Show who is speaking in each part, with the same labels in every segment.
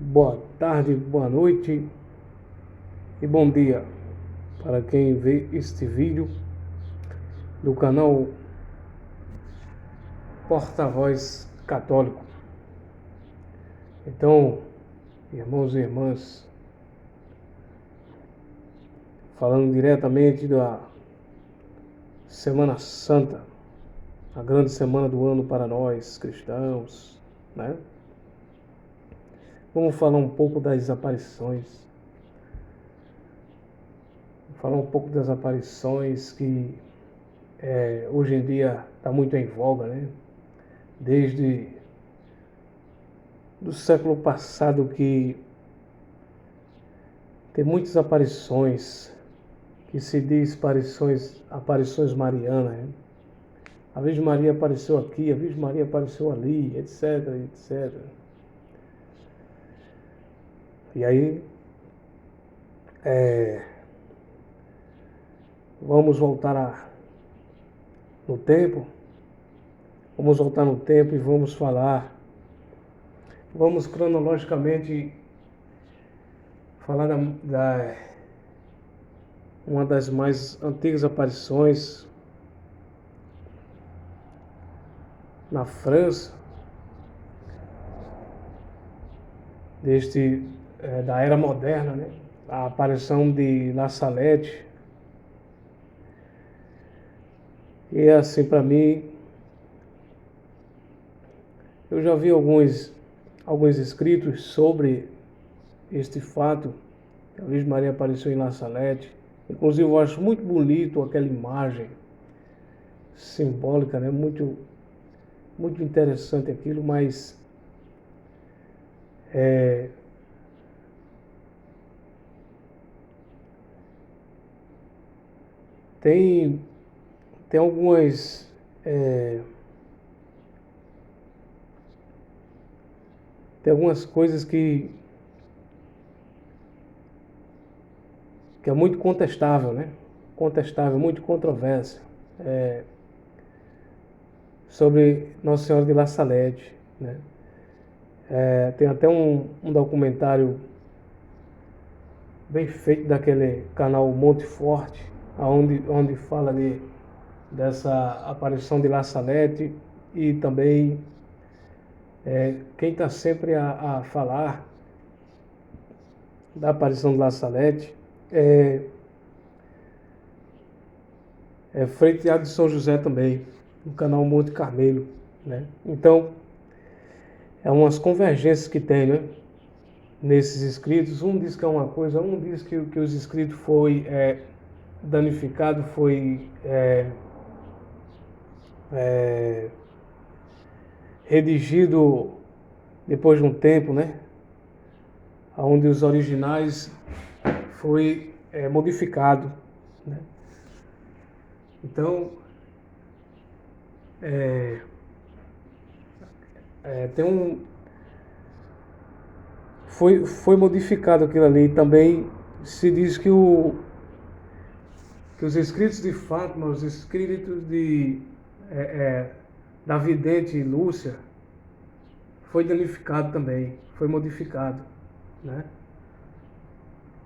Speaker 1: Boa tarde, boa noite e bom dia para quem vê este vídeo do canal Porta-Voz Católico. Então, irmãos e irmãs, falando diretamente da Semana Santa, a grande semana do ano para nós cristãos, né? Vamos falar um pouco das aparições. Falar um pouco das aparições que hoje em dia está muito em voga, né? Desde do século passado que tem muitas aparições, que se diz aparições marianas, né? A Virgem Maria apareceu aqui, a Virgem Maria apareceu ali, etc, etc. E aí, vamos voltar no tempo, e vamos falar, vamos cronologicamente falar uma das mais antigas aparições na França, da era moderna, né? A aparição de La Salette. E assim, para mim, eu já vi alguns escritos sobre este fato, que a Virgem Maria apareceu em La Salette. Inclusive, eu acho muito bonito aquela imagem simbólica, né? Muito, muito interessante aquilo, mas tem algumas tem algumas coisas que é muito contestável, né? Contestável, muito controvérsia, sobre Nossa Senhora de La Salette, né? Tem até um documentário bem feito daquele canal Monte Forte, onde fala dessa aparição de La Salette. E também quem está sempre a falar da aparição de La Salette é Frei Tiago de São José também, no canal Monte Carmelo, né? Então, é umas convergências que tem, né, nesses escritos. Um diz que é uma coisa, um diz que os escritos foi danificado, foi redigido depois de um tempo, né, onde os originais foi modificado, né? Então, foi modificado aquilo ali. Também se diz que os escritos de Fátima, os escritos da vidente Lúcia, foi danificado também, foi modificado, né?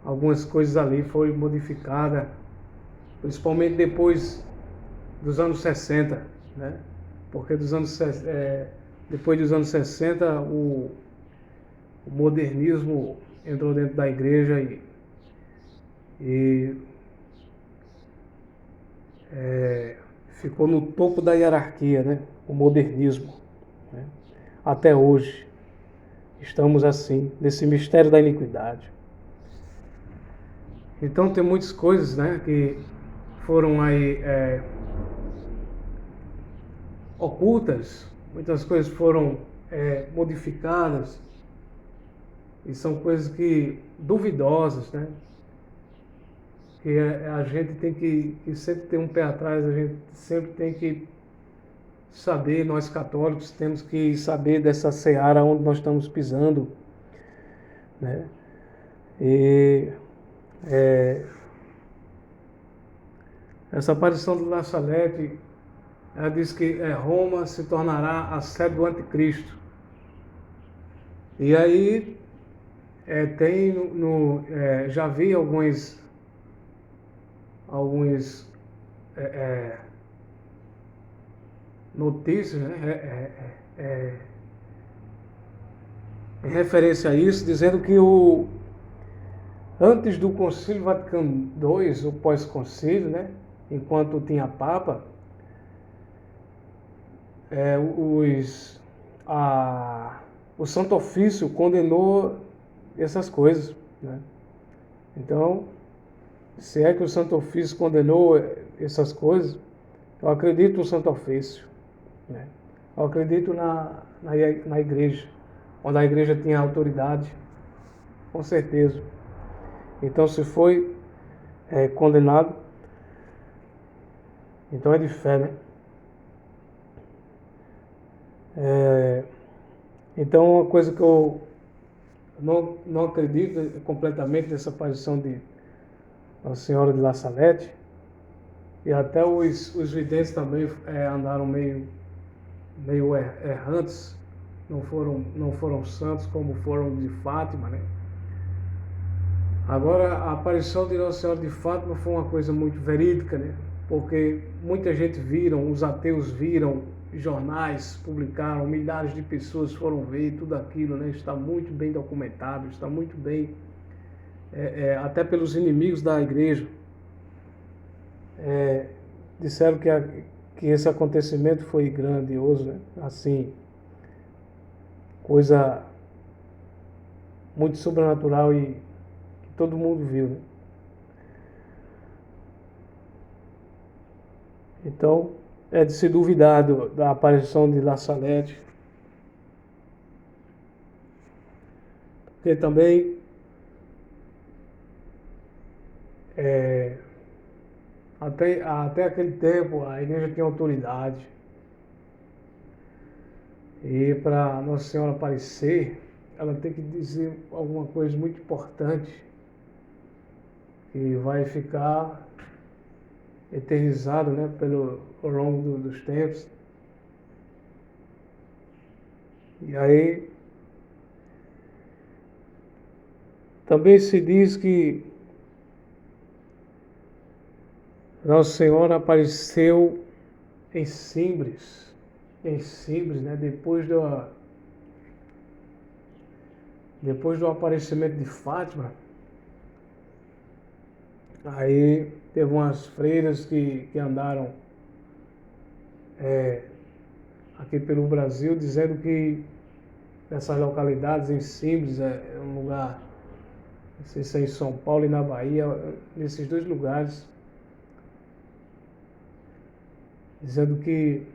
Speaker 1: Algumas coisas ali foram modificadas, principalmente depois dos anos 60, né? Porque depois dos anos 60, o modernismo entrou dentro da igreja e ficou no topo da hierarquia, né? O modernismo, né? Até hoje estamos assim, nesse mistério da iniquidade. Então tem muitas coisas, né, que foram aí ocultas, muitas coisas foram modificadas, e são coisas que duvidosas, né? Que a gente tem que sempre ter um pé atrás, a gente sempre tem que saber, nós católicos temos que saber dessa seara onde nós estamos pisando, né? E essa aparição de La Salette, ela diz que Roma se tornará a sede do anticristo. E aí Tem já vi alguns notícias, né, em referência a isso, dizendo que antes do Concílio Vaticano II, o pós-concílio, né, enquanto tinha Papa, o Santo Ofício condenou essas coisas, né? Então, se é que o Santo Ofício condenou essas coisas, eu acredito no Santo Ofício, né? Eu acredito na igreja, onde a igreja tinha autoridade, com certeza. Então, se foi condenado, então é de fé, né? Então, uma coisa que eu não acredito completamente nessa aparição de Nossa Senhora de La Salete, e até os videntes também andaram meio errantes, não foram santos como foram de Fátima, né? Agora, a aparição de Nossa Senhora de Fátima foi uma coisa muito verídica, né? Porque muita gente viram, os ateus viram, jornais publicaram, milhares de pessoas foram ver tudo aquilo, né? Está muito bem documentado, está muito bem, até pelos inimigos da igreja. Disseram que esse acontecimento foi grandioso, né? Assim, coisa muito sobrenatural e que todo mundo viu, né? Então, é de se duvidar da aparição de La Salete, porque também até aquele tempo a igreja tinha autoridade, e para Nossa Senhora aparecer, ela tem que dizer alguma coisa muito importante que vai ficar eternizado, né, ao longo dos tempos. E aí também se diz que Nossa Senhora apareceu em Simbres, né, depois do aparecimento de Fátima. Aí teve umas freiras que andaram aqui pelo Brasil, dizendo que nessas localidades, em Simbres, é um lugar, não sei se é em São Paulo e na Bahia, nesses dois lugares, dizendo que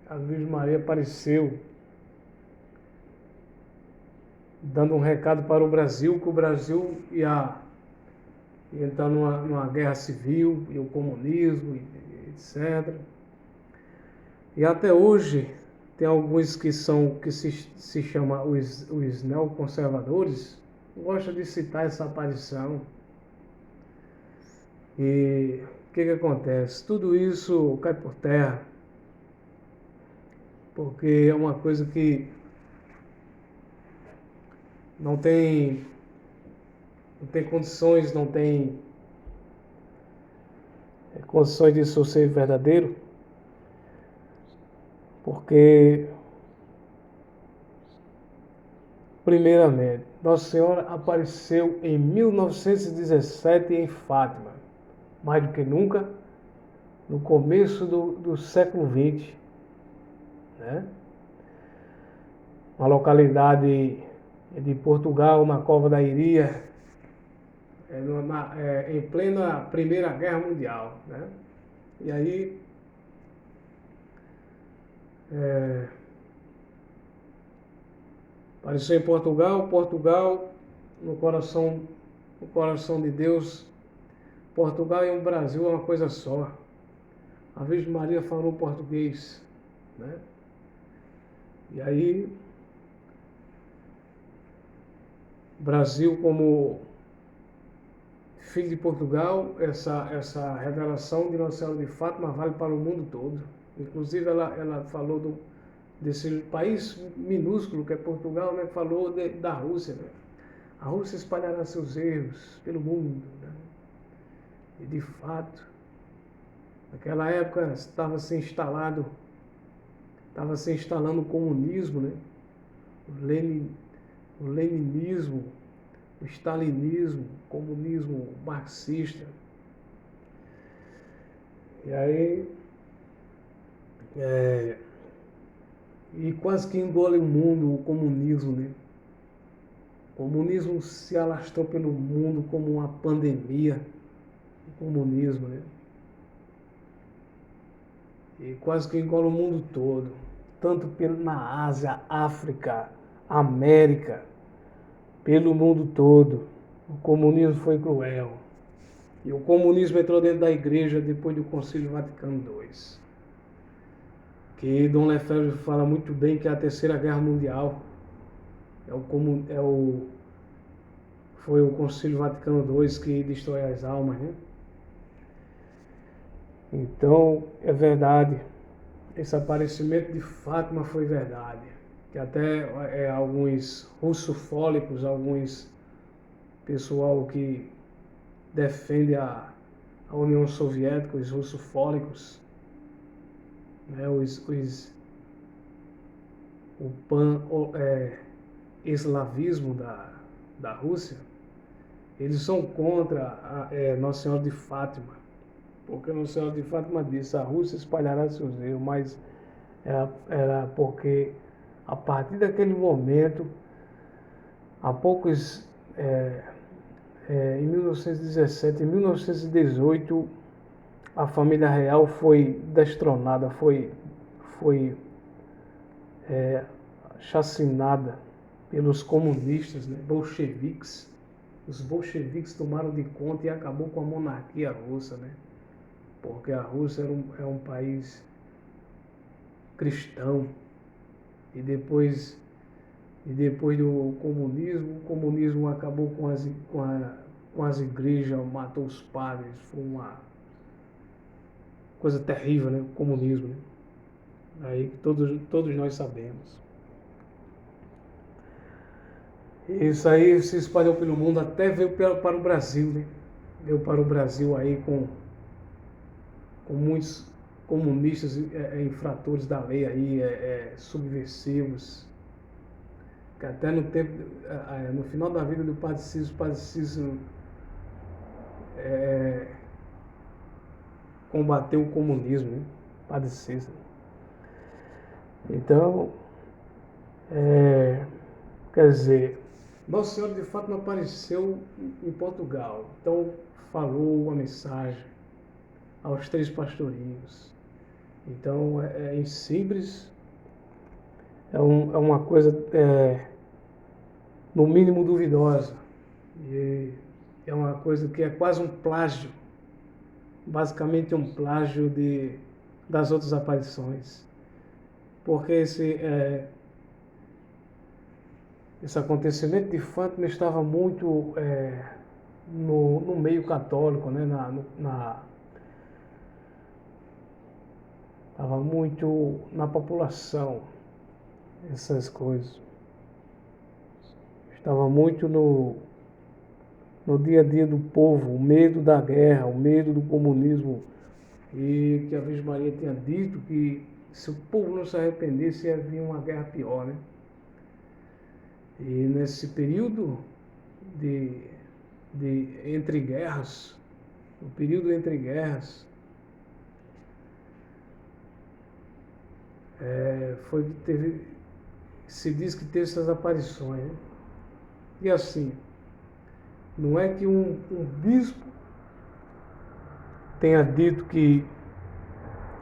Speaker 1: a Virgem Maria apareceu dando um recado para o Brasil, que o Brasil ia entrar numa guerra civil, e o comunismo, etc. E até hoje tem alguns que se chama os neoconservadores, gostam de citar essa aparição. E o que acontece? Tudo isso cai por terra, porque é uma coisa que não tem condições, não tem condições disso ser verdadeiro, porque, primeiramente, Nossa Senhora apareceu em 1917 em Fátima, mais do que nunca, no começo do século XX, né? Uma localidade de Portugal, na Cova da Iria, em plena Primeira Guerra Mundial, né? E aí apareceu em Portugal no coração de Deus. Portugal e o Brasil é uma coisa só. A Virgem Maria falou português, né? E aí Brasil como filho de Portugal, essa revelação de Nossa Senhora de Fátima vale para o mundo todo. Inclusive ela falou desse país minúsculo que é Portugal, né, falou da Rússia, né? A Rússia espalhará seus erros pelo mundo, né? E de fato, naquela época estava se instalando o comunismo, né? O leninismo, o stalinismo, o comunismo marxista. E aí, e quase que engole o mundo o comunismo, né? O comunismo se alastrou pelo mundo como uma pandemia, o comunismo, né? E quase que engole o mundo todo, tanto na Ásia, África, América, pelo mundo todo. O comunismo foi cruel. E o comunismo entrou dentro da igreja depois do Concílio Vaticano II. Que Dom Lefebvre fala muito bem que é a Terceira Guerra Mundial. Foi o Concílio Vaticano II que destrói as almas, né? Então, é verdade. Esse aparecimento de Fátima foi verdade. Que até alguns russofólicos, alguns pessoal que defende a União Soviética, os russofólicos, né, o pan-eslavismo da Rússia, eles são contra Nossa Senhora de Fátima, porque Nossa Senhora de Fátima disse: a Rússia espalhará seus erros, mas era porque a partir daquele momento, há poucos, em 1917, em 1918, a família real foi destronada, foi chacinada pelos comunistas, né, bolcheviques. Os bolcheviques tomaram de conta e acabou com a monarquia russa, né? Porque a Rússia era um país cristão. E depois do comunismo, o comunismo acabou com as igrejas, matou os padres. Foi uma coisa terrível, né? O comunismo, né? Aí todos nós sabemos. Isso aí se espalhou pelo mundo, até veio para o Brasil, né? Veio para o Brasil aí com muitos comunistas, infratores da lei aí, subversivos. Que até no final da vida do Padre Cícero combateu o comunismo, né? Padre Cícero. Então, quer dizer, Nossa Senhora de Fátima apareceu em Portugal, então falou a mensagem aos 3 pastorinhos. Então, em simples, é uma coisa no mínimo duvidosa, e é uma coisa que é quase um plágio, basicamente um plágio das outras aparições, porque esse acontecimento de Fátima estava muito no meio católico, né? Estava muito na população, essas coisas. Estava muito no dia a dia do povo, o medo da guerra, o medo do comunismo. E que a Virgem Maria tinha dito que se o povo não se arrependesse, ia vir uma guerra pior, né? E nesse período entre guerras, no período entre guerras, se diz que teve essas aparições, né? E assim, não é que um bispo tenha dito que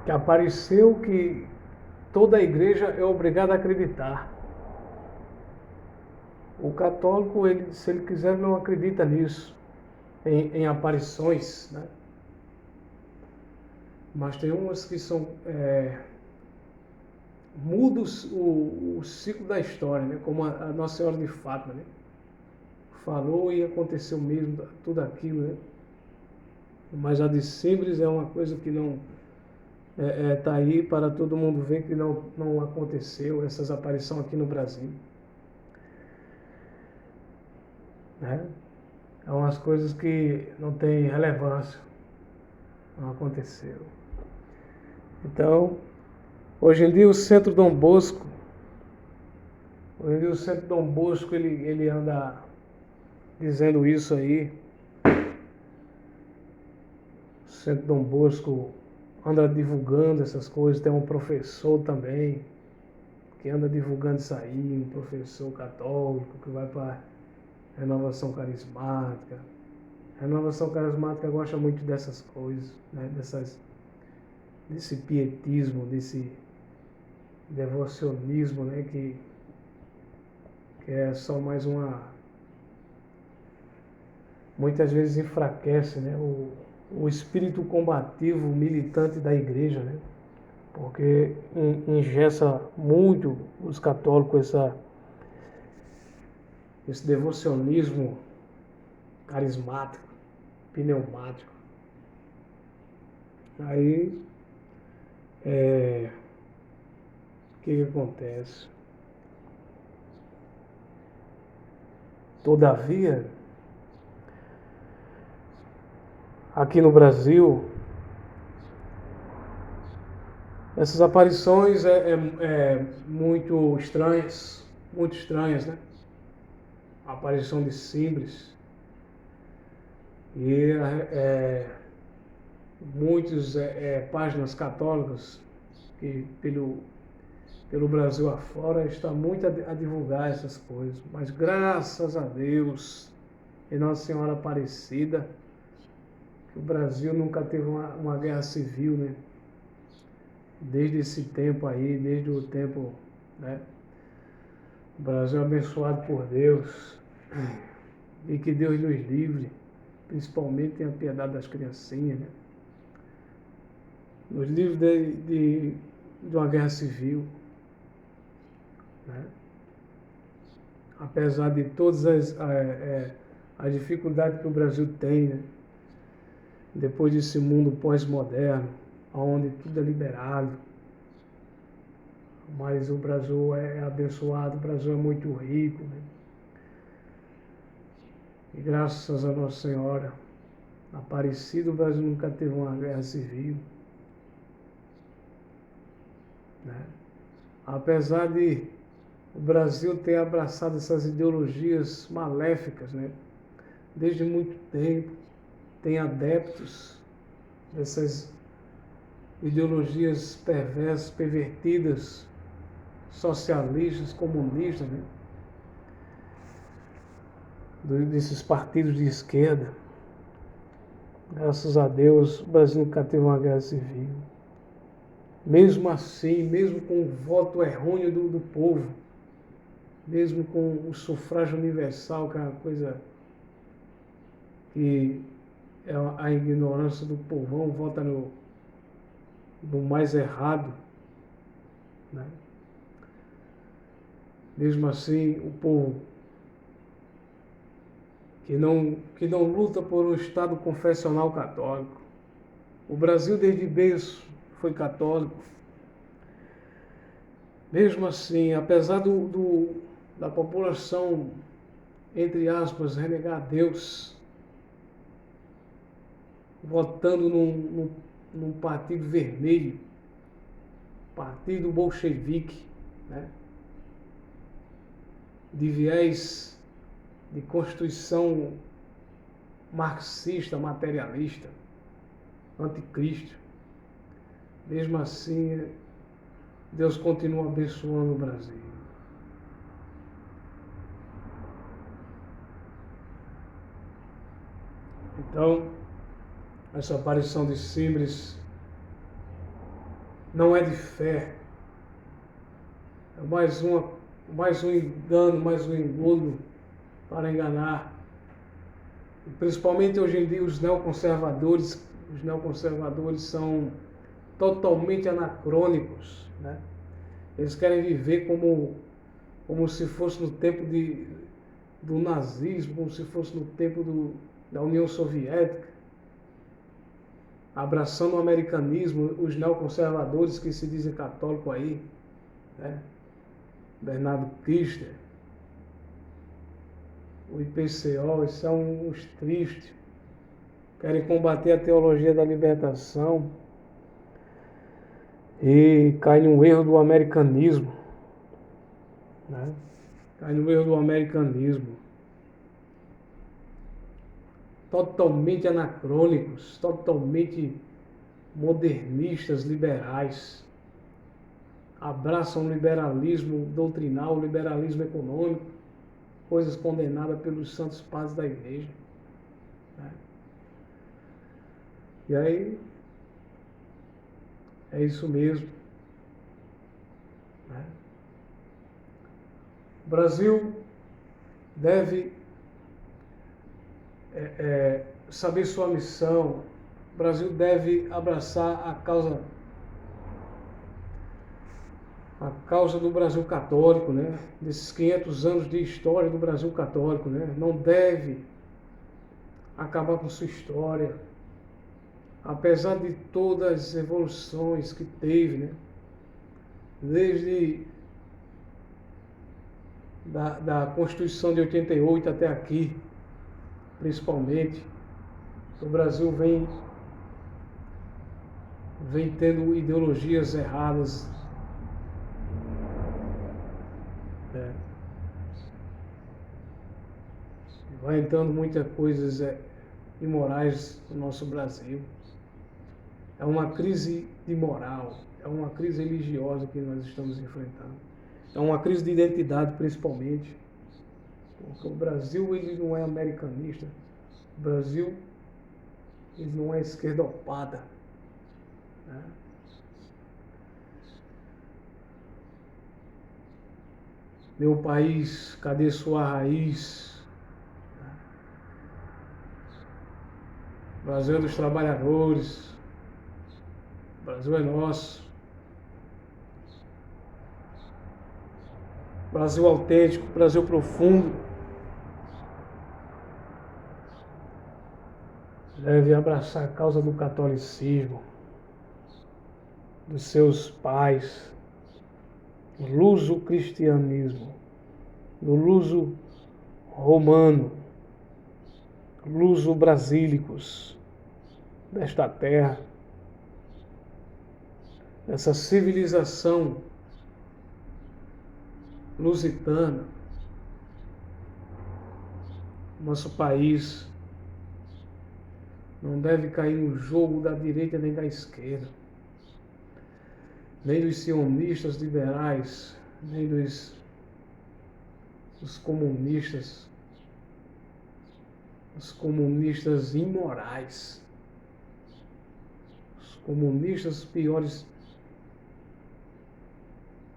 Speaker 1: apareceu, que toda a igreja é obrigada a acreditar. O católico, se ele quiser, não acredita nisso, em aparições, né? Mas tem umas que são mudos o ciclo da história, né? Como a Nossa Senhora de Fátima, né? Falou e aconteceu mesmo tudo aquilo, né? Mas a de Simples é uma coisa que Está aí para todo mundo ver que não aconteceu essas aparições aqui no Brasil. Né? É umas coisas que não tem relevância, não aconteceu. Então, hoje em dia o Centro Dom Bosco, ele anda dizendo isso aí. O Centro Dom Bosco anda divulgando essas coisas. Tem um professor também que anda divulgando isso aí, um professor católico que vai para Renovação Carismática. A Renovação Carismática gosta muito dessas coisas, né? Desse pietismo, desse devocionismo, né? Que é só mais uma... Muitas vezes enfraquece, né? O espírito combativo, militante da igreja, né? Porque engessa muito os católicos esse devocionismo carismático, pneumático. Aí, o que acontece? Todavia, aqui no Brasil, essas aparições muito estranhas, né? A aparição de Símbolos. E muitas páginas católicas que pelo Brasil afora está muito a divulgar essas coisas. Mas graças a Deus e Nossa Senhora Aparecida, que o Brasil nunca teve uma guerra civil, né? Desde esse tempo aí, desde o tempo, né? O Brasil é abençoado por Deus. E que Deus nos livre, principalmente tenha piedade das criancinhas, né? Nos livre de uma guerra civil, né? Apesar de todas as dificuldades que o Brasil tem, né? Depois desse mundo pós-moderno, onde tudo é liberado, mas o Brasil é abençoado, o Brasil é muito rico, né? E graças a Nossa Senhora Aparecida, o Brasil nunca teve uma guerra civil, né? Apesar de o Brasil ter abraçado essas ideologias maléficas, né? Desde muito tempo, tem adeptos dessas ideologias perversas, pervertidas, socialistas, comunistas, né? Desses partidos de esquerda. Graças a Deus, o Brasil nunca teve uma guerra civil. Mesmo assim, mesmo com o voto errôneo do povo, mesmo com o sufrágio universal, que é uma coisa que é a ignorância do povão, vota no mais errado, né? Mesmo assim, o povo que não luta por um Estado confessional católico. O Brasil desde berço foi católico. Mesmo assim, apesar da população, entre aspas, renegar Deus, votando num partido vermelho, partido bolchevique, né? De viés de constituição marxista, materialista, anticristo. Mesmo assim, Deus continua abençoando o Brasil. Então, essa aparição de Símbolos não é de fé. É mais um engano, mais um engodo para enganar. E principalmente hoje em dia os neoconservadores são totalmente anacrônicos, né? Eles querem viver como se fosse no tempo do nazismo, como se fosse no tempo da União Soviética. abraçando o americanismo, os neoconservadores que se dizem católicos aí, né? Bernardo Kister, o IPCO, esses são uns tristes, querem combater a teologia da libertação e cai no erro do americanismo, né? Cai no erro do americanismo. Totalmente anacrônicos, totalmente modernistas, liberais. Abraçam o liberalismo doutrinal, o liberalismo econômico, coisas condenadas pelos santos padres da igreja, né? E aí, é isso mesmo, né? O Brasil deve saber sua missão. O Brasil deve abraçar a causa do Brasil católico, né? Desses 500 anos de história do Brasil católico, né? Não deve acabar com sua história, apesar de todas as evoluções que teve, né? Desde da Constituição de 88 até aqui, principalmente, o Brasil vem tendo ideologias erradas, vai entrando muitas coisas imorais no nosso Brasil. É uma crise de moral, é uma crise religiosa que nós estamos enfrentando. É uma crise de identidade, principalmente. Porque o Brasil, ele não é americanista. O Brasil, ele não é esquerdopata, né? Meu país, cadê sua raiz? O Brasil é dos trabalhadores. O Brasil é nosso. Brasil autêntico, Brasil profundo. Deve abraçar a causa do catolicismo, dos seus pais, do luso-cristianismo, do luso-romano, luso-brasílicos desta terra, dessa civilização lusitana. Nosso país não deve cair no jogo da direita nem da esquerda, nem dos sionistas liberais, nem dos comunistas, os comunistas imorais, os comunistas piores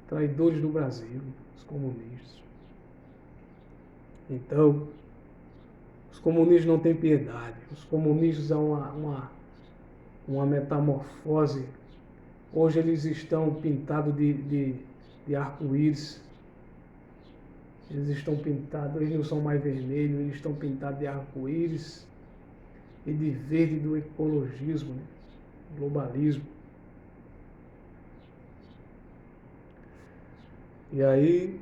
Speaker 1: traidores do Brasil, os comunistas. Então, os comunistas não têm piedade. Os comunistas há uma metamorfose. Hoje eles estão pintados de arco-íris. Eles estão pintados, eles não são mais vermelhos, eles estão pintados de arco-íris e de verde do ecologismo, né? Globalismo. E aí,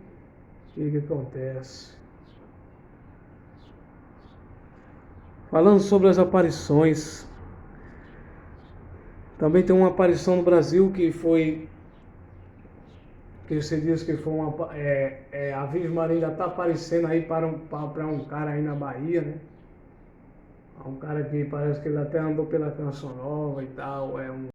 Speaker 1: o que acontece? Falando sobre as aparições, também tem uma aparição no Brasil que você diz que foi a Virgem Maria ainda está aparecendo aí para um cara aí na Bahia, né? Um cara que parece que ele até andou pela Canção Nova e tal,